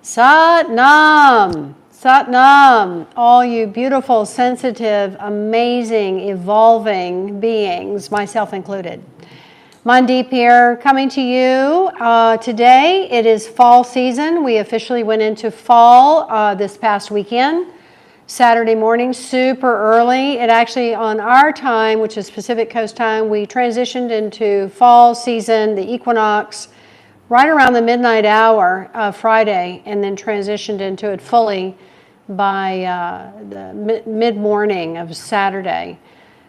Sat Nam, Sat Nam, all you beautiful, sensitive, amazing, evolving beings, myself included. Mandeep here, coming to you today. It is fall season. We officially went into fall this past weekend. Saturday morning, super early. It actually, on our time, which is Pacific Coast time, we transitioned into fall season, the equinox, right around the midnight hour of Friday, and then transitioned into it fully by the mid-morning of Saturday.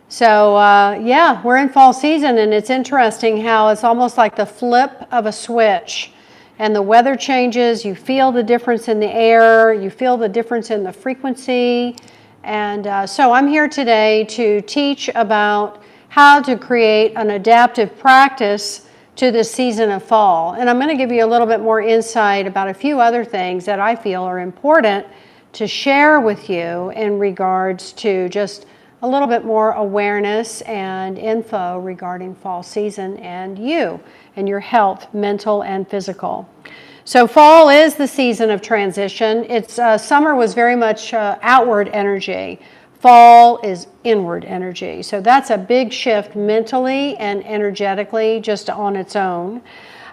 So yeah, we're in fall season, and it's interesting how it's almost like the flip of a switch. And the weather changes, you feel the difference in the air, you feel the difference in the frequency. And so I'm here today to teach about how to create an adaptive practice to the season of fall. And I'm going to give you a little bit more insight about a few other things that I feel are important to share with you in regards to just a little bit more awareness and info regarding fall season and you and your health, mental and physical. So fall is the season of transition. Summer was very much outward energy. Fall is inward energy. So that's a big shift mentally and energetically just on its own.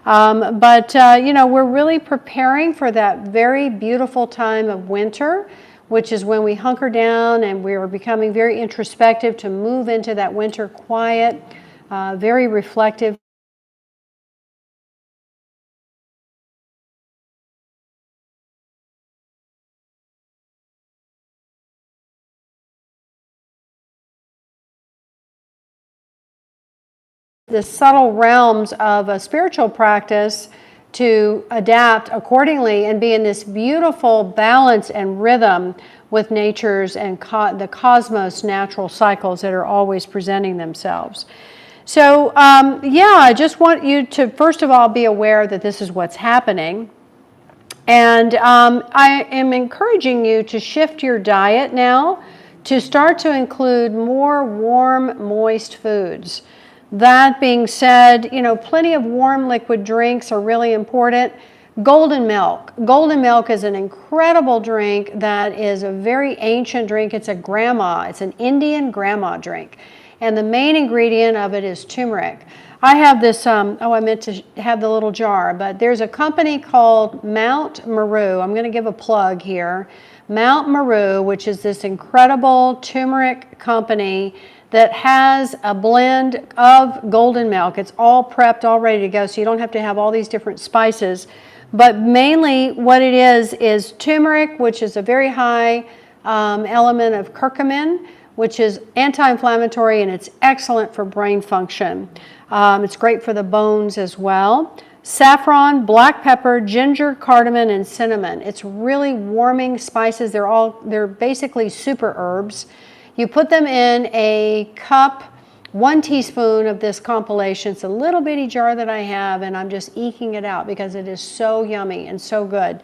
But we're really preparing for that very beautiful time of winter, which is when we hunker down and we're becoming very introspective to move into that winter quiet, very reflective. The subtle realms of a spiritual practice to adapt accordingly and be in this beautiful balance and rhythm with nature's and the cosmos natural cycles that are always presenting themselves. So I just want you to first of all be aware that this is what's happening. And I am encouraging you to shift your diet now to start to include more warm, moist foods. That being said, plenty of warm liquid drinks are really important. Golden milk. Golden milk is an incredible drink that is a very ancient drink. It's an Indian grandma drink. And the main ingredient of it is turmeric. I have this, I meant to have the little jar, but there's a company called Mount Meru. I'm going to give a plug here. Mount Meru, which is this incredible turmeric company that has a blend of golden milk. It's all prepped, all ready to go, so you don't have to have all these different spices. But mainly what it is turmeric, which is a very high element of curcumin, which is anti-inflammatory, and it's excellent for brain function. It's great for the bones as well. Saffron, black pepper, ginger, cardamom, and cinnamon. It's really warming spices. They're basically super herbs. You put them in a cup, 1 teaspoon of this compilation. It's a little bitty jar that I have, and I'm just eking it out because it is so yummy and so good.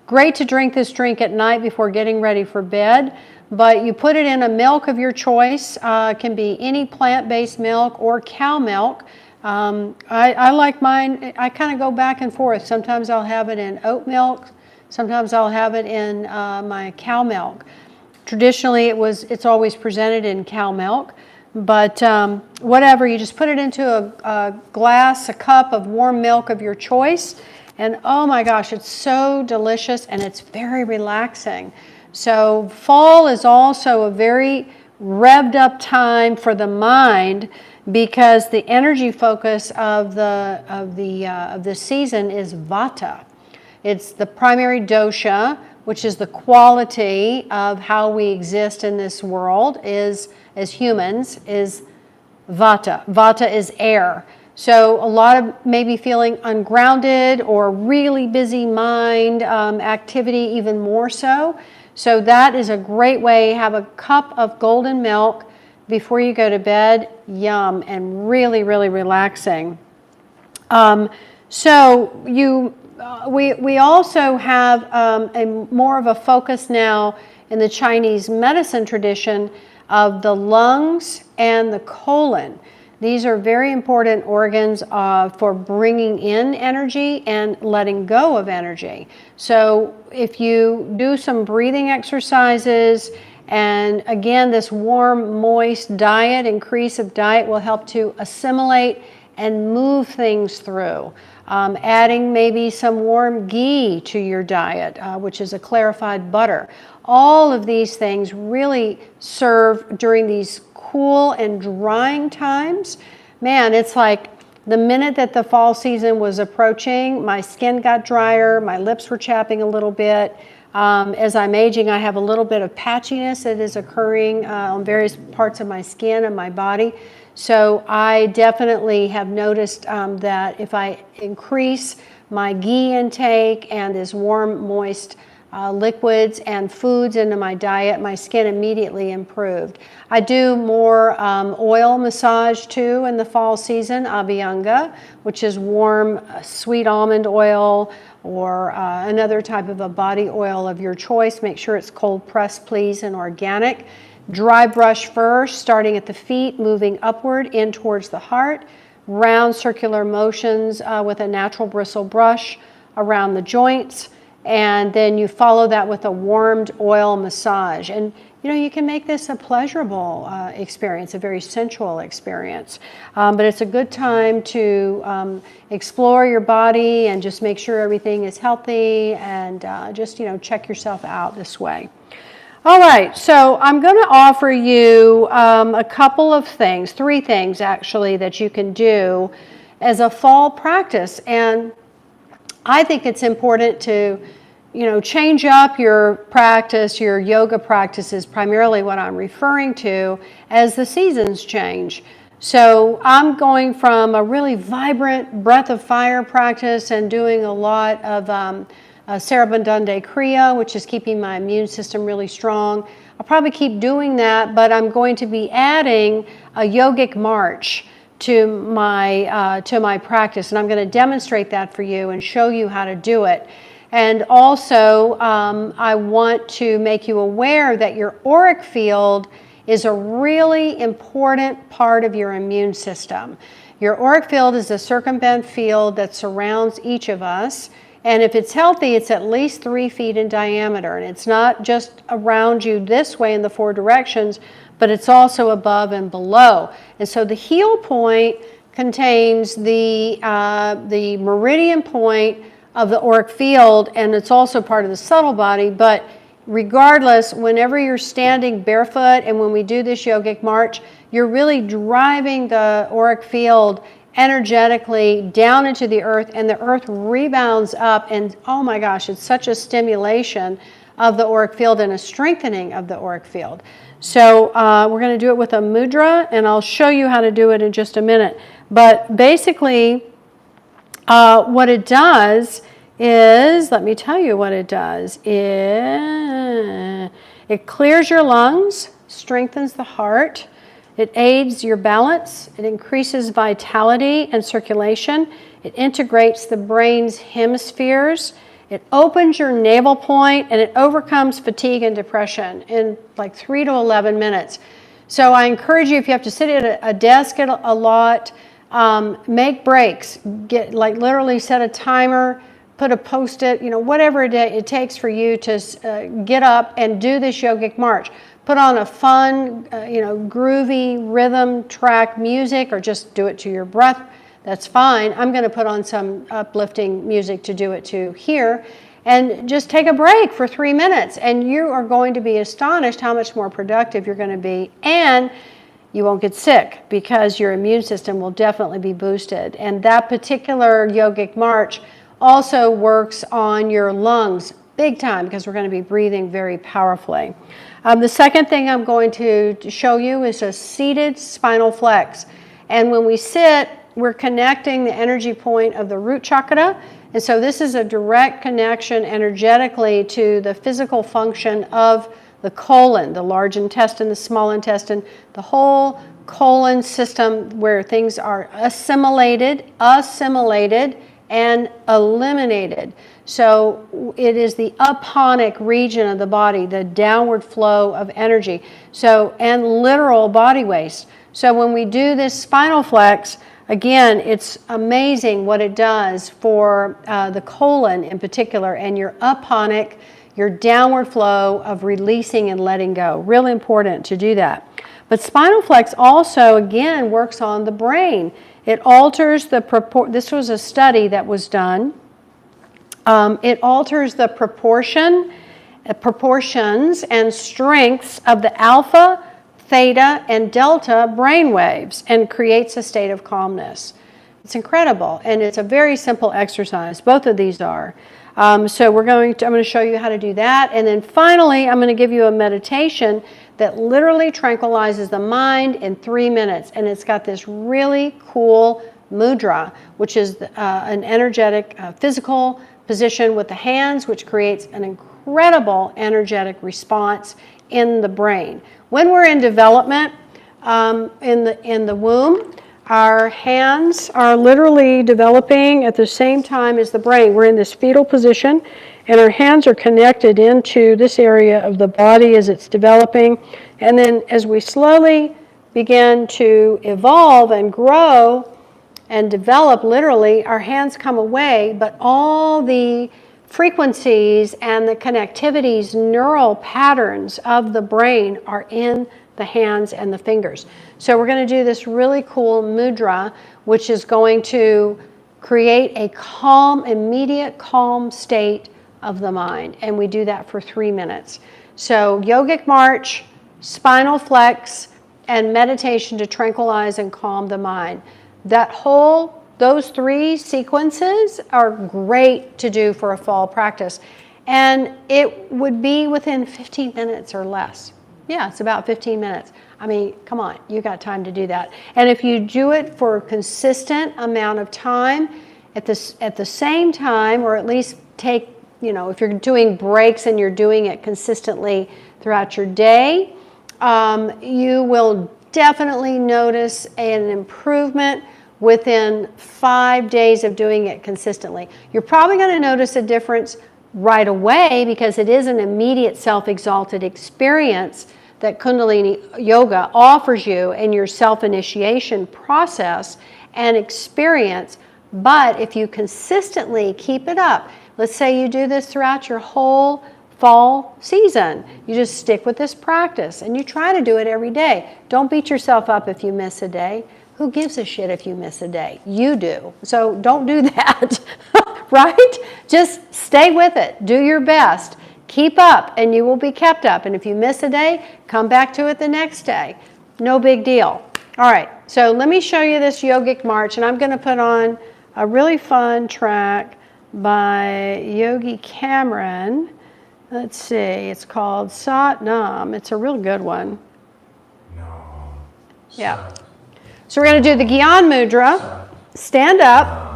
Great to drink this drink at night before getting ready for bed, but you put it in a milk of your choice. It can be any plant-based milk or cow milk. I like mine, I kind of go back and forth. Sometimes I'll have it in oat milk. Sometimes I'll have it in my cow milk. Traditionally, it's always presented in cow milk, but whatever, you just put it into a cup of warm milk of your choice, and oh my gosh, it's so delicious and it's very relaxing. So fall is also a very revved up time for the mind because the energy focus of the season is Vata. It's the primary dosha, which is the quality of how we exist in this world as humans, is Vata. Vata is air. So a lot of maybe feeling ungrounded or really busy mind, activity even more so. So that is a great way. Have a cup of golden milk before you go to bed. Yum, and really, really relaxing. We also have a more of a focus now in the Chinese medicine tradition of the lungs and the colon. These are very important organs for bringing in energy and letting go of energy. So if you do some breathing exercises, and again, this warm, moist diet, increase of diet will help to assimilate and move things through. Adding maybe some warm ghee to your diet, which is a clarified butter. All of these things really serve during these cool and drying times. Man, it's like the minute that the fall season was approaching, my skin got drier, my lips were chapping a little bit. As I'm aging, I have a little bit of patchiness that is occurring on various parts of my skin and my body. So I definitely have noticed that if I increase my ghee intake and this warm, moist liquids and foods into my diet, my skin immediately improved. I do more oil massage too in the fall season, Abhyanga, which is warm sweet almond oil, or another type of a body oil of your choice. Make sure it's cold pressed, please, and organic. Dry brush first, starting at the feet, moving upward in towards the heart. Round circular motions with a natural bristle brush around the joints. And then you follow that with a warmed oil massage. And you know, you can make this a pleasurable experience, a very sensual experience. But it's a good time to explore your body and just make sure everything is healthy, and just, you know, check yourself out this way. All right, so I'm going to offer you a couple of things, 3 things actually, that you can do as a fall practice. And I think it's important to, you know, change up your practice, your yoga practice is primarily what I'm referring to as the seasons change. So I'm going from a really vibrant breath of fire practice and doing a lot of Sarabandhana Kriya, which is keeping my immune system really strong. I'll probably keep doing that, but I'm going to be adding a yogic march to my practice, and I'm going to demonstrate that for you and show you how to do it. And also, I want to make you aware that your auric field is a really important part of your immune system. Your auric field is a circumbent field that surrounds each of us. And if it's healthy, it's at least 3 feet in diameter. And it's not just around you this way in the 4 directions, but it's also above and below. And so the heel point contains the meridian point of the auric field, and it's also part of the subtle body. But regardless, whenever you're standing barefoot and when we do this yogic march, you're really driving the auric field energetically down into the earth, and the earth rebounds up, and oh my gosh, it's such a stimulation of the auric field and a strengthening of the auric field. So we're going to do it with a mudra, and I'll show you how to do it in just a minute. But basically, what it does is, let me tell you what it does. It clears your lungs, strengthens the heart. It aids your balance. It increases vitality and circulation. It integrates the brain's hemispheres. It opens your navel point, and it overcomes fatigue and depression in like 3 to 11 minutes. So I encourage you, if you have to sit at a desk a lot, make breaks. Literally set a timer, put a Post-it, you know, whatever it takes for you to get up and do this yogic march. Put on a fun, groovy rhythm track music, or just do it to your breath. That's fine. I'm going to put on some uplifting music to do it to here. And just take a break for 3 minutes, and you are going to be astonished how much more productive you're going to be. And you won't get sick because your immune system will definitely be boosted. And that particular yogic march also works on your lungs big time, because we're going to be breathing very powerfully. The second thing I'm going to show you is a seated spinal flex. And when we sit, we're connecting the energy point of the root chakra. And so this is a direct connection energetically to the physical function of the colon, the large intestine, the small intestine, the whole colon system, where things are assimilated, and eliminated. So it is the aponic region of the body, the downward flow of energy. So, and literal body waste. So when we do this spinal flex, again, it's amazing what it does for the colon in particular, and your aponic, your downward flow of releasing and letting go. Really important to do that. But spinal flex also, again, works on the brain. It alters the this was a study that was done. It alters the proportions and strengths of the alpha, theta, and delta brain waves and creates a state of calmness. It's incredible, and it's a very simple exercise. Both of these are. So I'm going to show you how to do that, and then finally I'm going to give you a meditation that literally tranquilizes the mind in 3 minutes, and it's got this really cool mudra, which is an energetic physical position with the hands, which creates an incredible energetic response in the brain. When we're in development in the womb, our hands are literally developing at the same time as the brain. We're in this fetal position, and our hands are connected into this area of the body as it's developing. And then as we slowly begin to evolve and grow and develop, literally, our hands come away, but all the frequencies and the connectivities, neural patterns of the brain are in the hands and the fingers. So we're going to do this really cool mudra, which is going to create a calm, immediate calm state of the mind. And we do that for 3 minutes. So yogic march, spinal flex, and meditation to tranquilize and calm the mind. Those 3 sequences are great to do for a fall practice. And it would be within 15 minutes or less. Yeah, it's about 15 minutes. I mean, come on, you got time to do that. And if you do it for a consistent amount of time, at the same time, or at least take, if you're doing breaks and you're doing it consistently throughout your day, you will definitely notice an improvement within 5 days of doing it consistently. You're probably going to notice a difference right away because it is an immediate self-exalted experience that Kundalini Yoga offers you in your self-initiation process and experience. But if you consistently keep it up, let's say you do this throughout your whole fall season, you just stick with this practice and you try to do it every day. Don't beat yourself up if you miss a day. Who gives a shit if you miss a day? You do. So don't do that, right? Just stay with it. Do your best. Keep up and you will be kept up. And if you miss a day, come back to it the next day. No big deal. All right, so let me show you this yogic march, and I'm going to put on a really fun track by Yogi Cameron. Let's see, it's called Sat Nam. It's a real good one. No. Yeah. So we're going to do the Gyan Mudra. Stand up.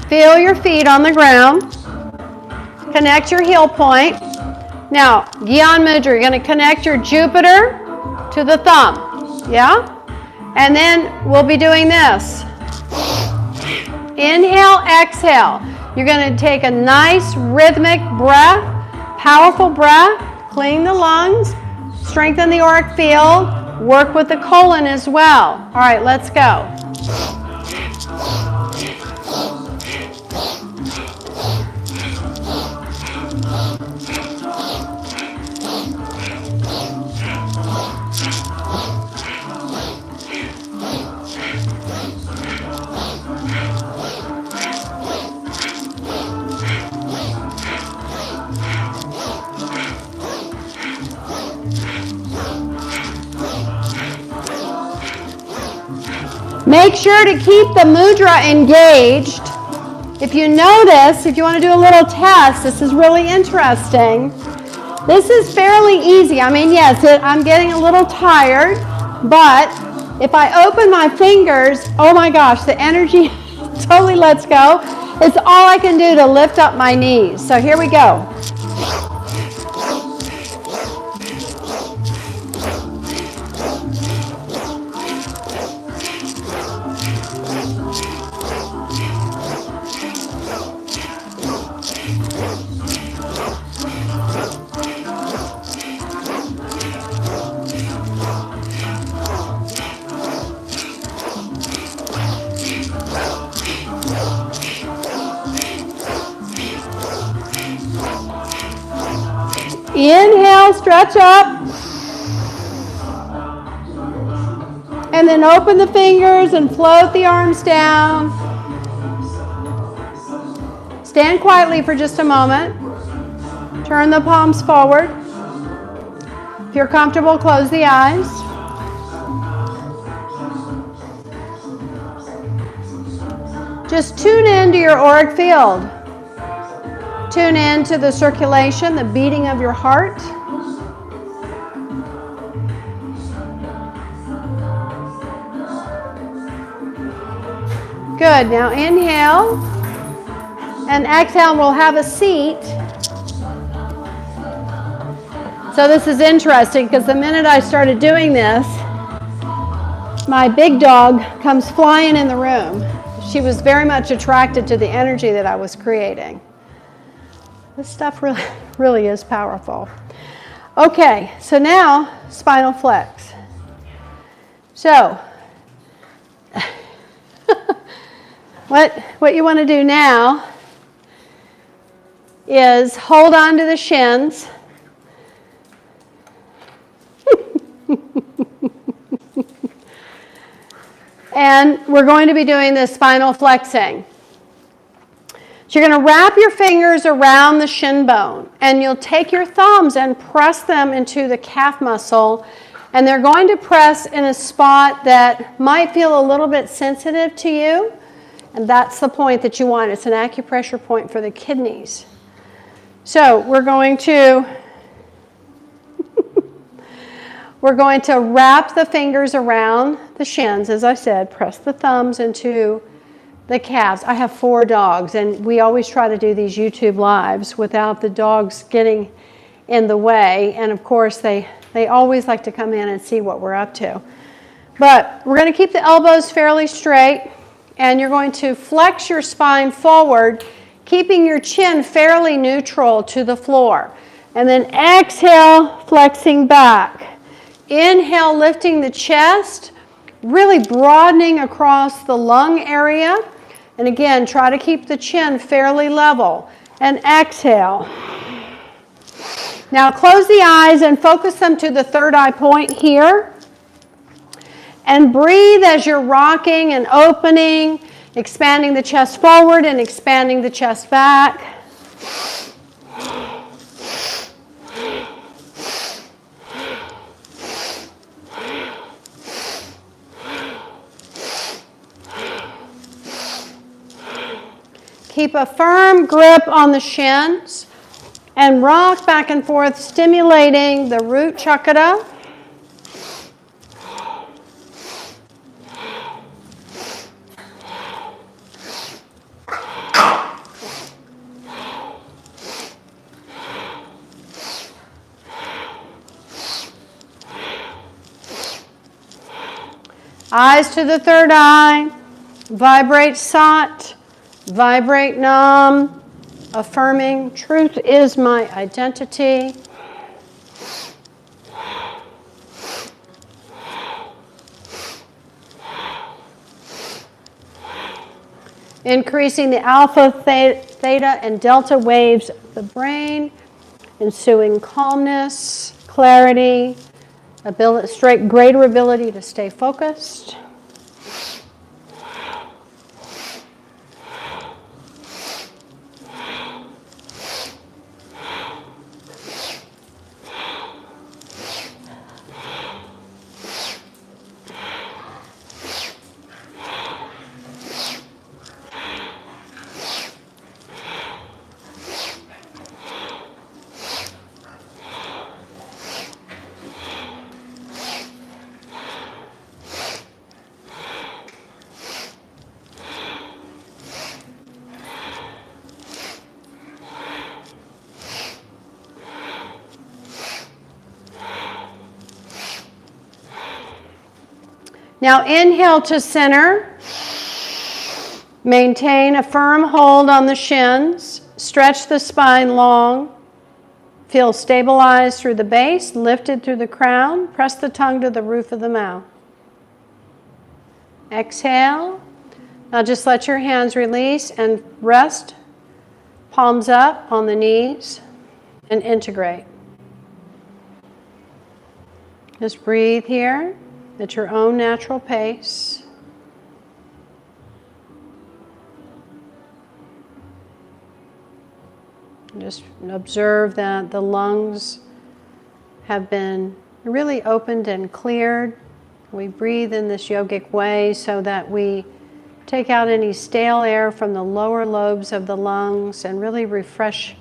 Feel your feet on the ground. Connect your heel point. Now, Gyan Mudra, you're going to connect your Jupiter to the thumb. Yeah? And then we'll be doing this. Inhale, exhale. You're going to take a nice rhythmic breath, powerful breath, clean the lungs, strengthen the auric field, work with the colon as well. All right, let's go. Make sure to keep the mudra engaged. If you notice, if you want to do a little test, this is really interesting. This is fairly easy. I mean, yes, I'm getting a little tired, but if I open my fingers, oh my gosh, the energy totally lets go. It's all I can do to lift up my knees. So here we go. Inhale, stretch up. And then open the fingers and float the arms down. Stand quietly for just a moment. Turn the palms forward. If you're comfortable, close the eyes. Just tune into your auric field. Tune in to the circulation, the beating of your heart. Good. Now inhale and exhale. We'll have a seat. So this is interesting because the minute I started doing this, my big dog comes flying in the room. She was very much attracted to the energy that I was creating. This stuff really is powerful. Okay, so now spinal flex. So what you want to do now is hold on to the shins. And we're going to be doing this spinal flexing. So you're going to wrap your fingers around the shin bone, and you'll take your thumbs and press them into the calf muscle, and they're going to press in a spot that might feel a little bit sensitive to you, and that's the point that you want. It's an acupressure point for the kidneys. So we're going to wrap the fingers around the shins, as I said, press the thumbs into the calves. I have 4 dogs, and we always try to do these YouTube lives without the dogs getting in the way. And of course, they always like to come in and see what we're up to. But we're going to keep the elbows fairly straight, and you're going to flex your spine forward, keeping your chin fairly neutral to the floor. And then exhale, flexing back. Inhale, lifting the chest, really broadening across the lung area. And again, try to keep the chin fairly level. And exhale. Now close the eyes and focus them to the third eye point here. And breathe as you're rocking and opening, expanding the chest forward and expanding the chest back. Keep a firm grip on the shins and rock back and forth, stimulating the root chakra. Eyes to the third eye. Vibrate Sat. Vibrate Nam, affirming truth is my identity. Increasing the alpha, theta, and delta waves of the brain, ensuing calmness, clarity, greater ability to stay focused. Now inhale to center. Maintain a firm hold on the shins. Stretch the spine long. Feel stabilized through the base, lifted through the crown. Press the tongue to the roof of the mouth. Exhale. Now just let your hands release and rest. Palms up on the knees and integrate. Just breathe here at your own natural pace. Just observe that the lungs have been really opened and cleared. We breathe in this yogic way so that we take out any stale air from the lower lobes of the lungs and really refresh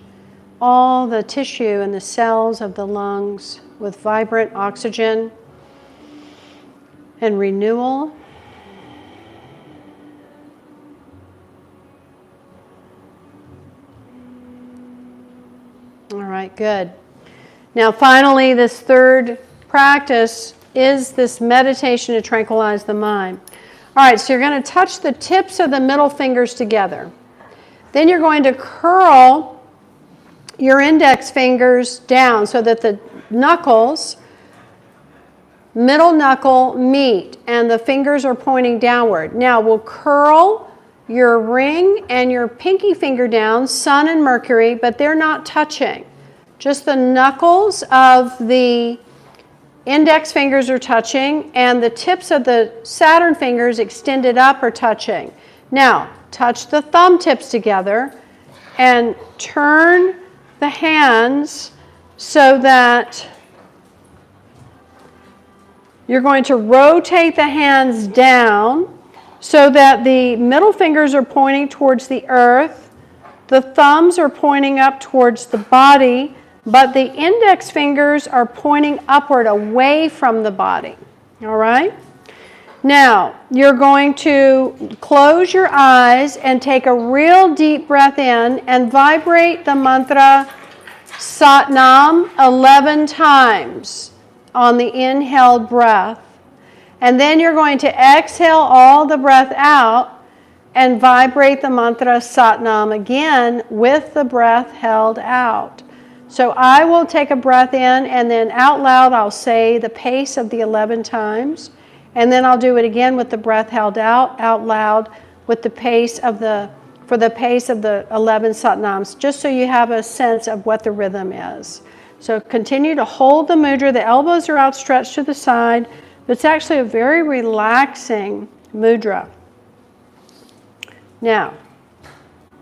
all the tissue and the cells of the lungs with vibrant oxygen and renewal. All right, good. Now finally, this third practice is this meditation to tranquilize the mind. All right, so you're going to touch the tips of the middle fingers together. Then you're going to curl your index fingers down so that the knuckles, middle knuckle meet and the fingers are pointing downward. Now we'll curl your ring and your pinky finger down, Sun and Mercury, but they're not touching. Just the knuckles of the index fingers are touching and the tips of the Saturn fingers extended up are touching. Now, touch the thumb tips together and turn the hands so that you're going to rotate the hands down so that the middle fingers are pointing towards the earth, the thumbs are pointing up towards the body, but the index fingers are pointing upward away from the body. All right? Now, you're going to close your eyes and take a real deep breath in and vibrate the mantra Sat Nam 11 times on the inhaled breath. And then you're going to exhale all the breath out and vibrate the mantra Sat Nam again with the breath held out. So I will take a breath in and then out loud I'll say the pace of the 11 times. And then I'll do it again with the breath held out loud with the pace of the 11 Satnams, just so you have a sense of what the rhythm is. So continue to hold the mudra. The elbows are outstretched to the side, but it's actually a very relaxing mudra. Now,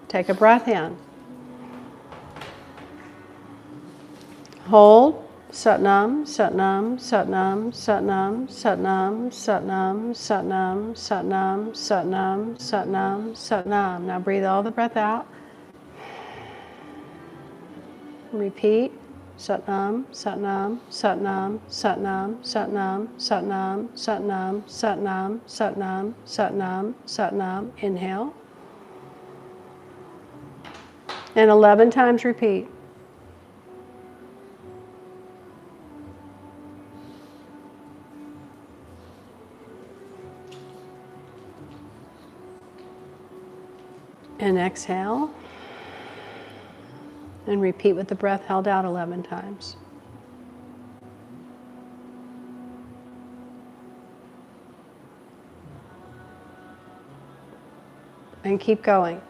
take a breath in. Hold. Satnam, Satnam, Satnam, Satnam, Satnam, Satnam, Satnam, Satnam, Satnam, Satnam, Satnam. Now breathe all the breath out. Repeat. Satnam, Satnam, Satnam, Satnam, Satnam, Satnam, Satnam, Satnam, Satnam, Satnam, Satnam. Inhale. And 11 times repeat. And exhale. And repeat with the breath held out 11 times. And keep going.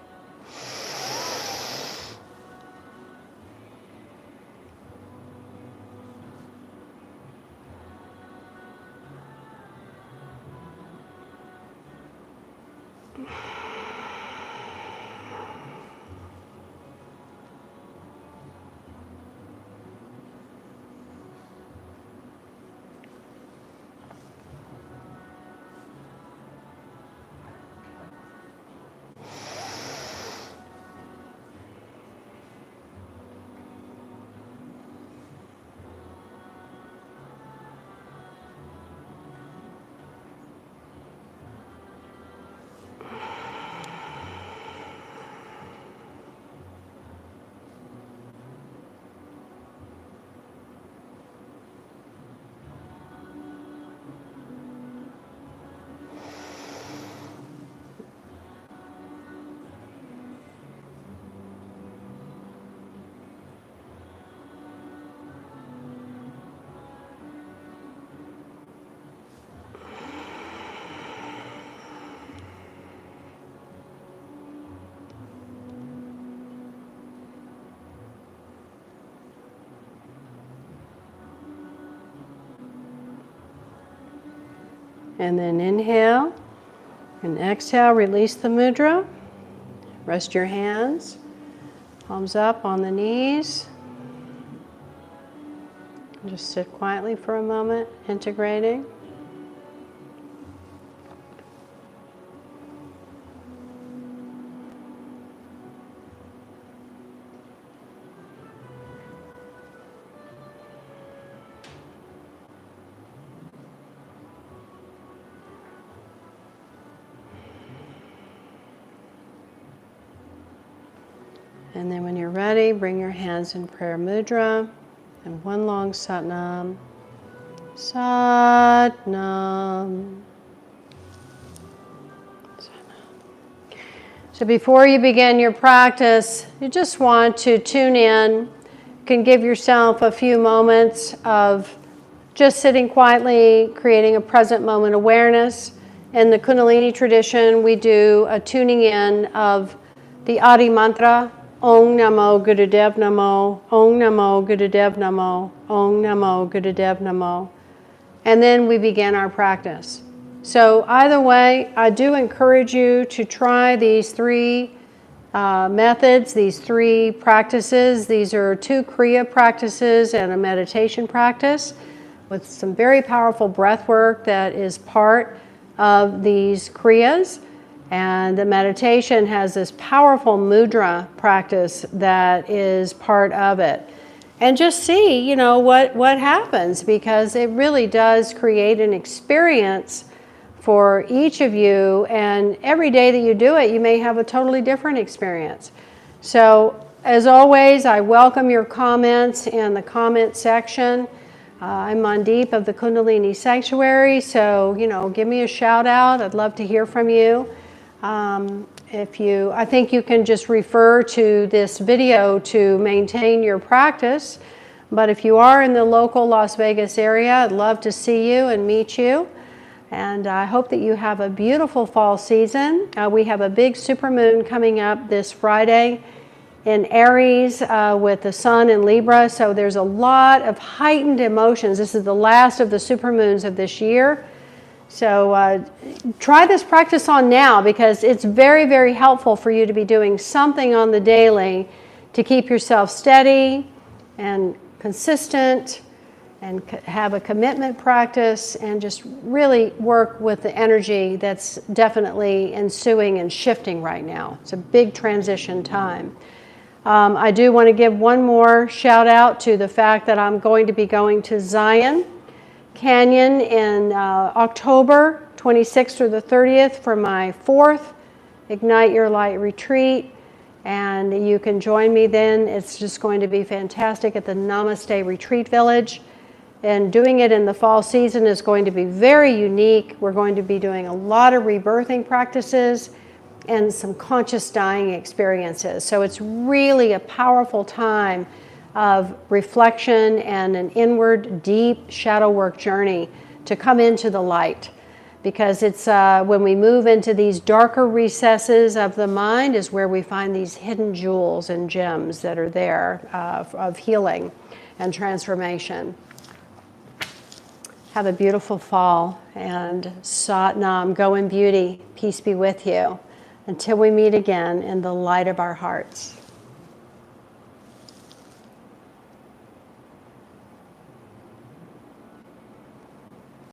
And then inhale and exhale, release the mudra. Rest your hands, palms up on the knees. Just sit quietly for a moment, integrating. And then when you're ready, bring your hands in prayer mudra and one long Satnam. Satnam. So before you begin your practice, you just want to tune in. You can give yourself a few moments of just sitting quietly, creating a present moment awareness. In the Kundalini tradition, we do a tuning in of the Adi mantra, Om Namo Gurudev Namo, Om Namo Gurudev Namo, Om Namo Gurudev Namo. And then we begin our practice. So either way, I do encourage you to try these three methods, these three practices. These are 2 Kriya practices and a meditation practice with some very powerful breath work that is part of these Kriyas. And the meditation has this powerful mudra practice that is part of it. And just see, what happens, because it really does create an experience for each of you. And every day that you do it, you may have a totally different experience. So, as always, I welcome your comments in the comment section. I'm Mandeep of the Kundalini Sanctuary, so, give me a shout out. I'd love to hear from you. I think you can just refer to this video to maintain your practice, but if you are in the local Las Vegas area, I'd love to see you and meet you, and I hope that you have a beautiful fall season. We have a big supermoon coming up this Friday in Aries with the sun in Libra, so there's a lot of heightened emotions. This is the last of the supermoons of this year. So try this practice on now, because it's very, very helpful for you to be doing something on the daily to keep yourself steady and consistent and have a commitment practice and just really work with the energy that's definitely ensuing and shifting right now. It's a big transition time. I do want to give one more shout out to the fact that I'm going to be going to Zion Canyon in October 26th through the 30th for my 4th Ignite Your Light retreat, and you can join me then. It's just going to be fantastic at the Namaste Retreat Village, and doing it in the fall season is going to be very unique. We're going to be doing a lot of rebirthing practices and some conscious dying experiences, so it's really a powerful time of reflection and an inward, deep shadow work journey to come into the light. Because it's when we move into these darker recesses of the mind is where we find these hidden jewels and gems that are there of healing and transformation. Have a beautiful fall, and Satnam, go in beauty. Peace be with you. Until we meet again in the light of our hearts.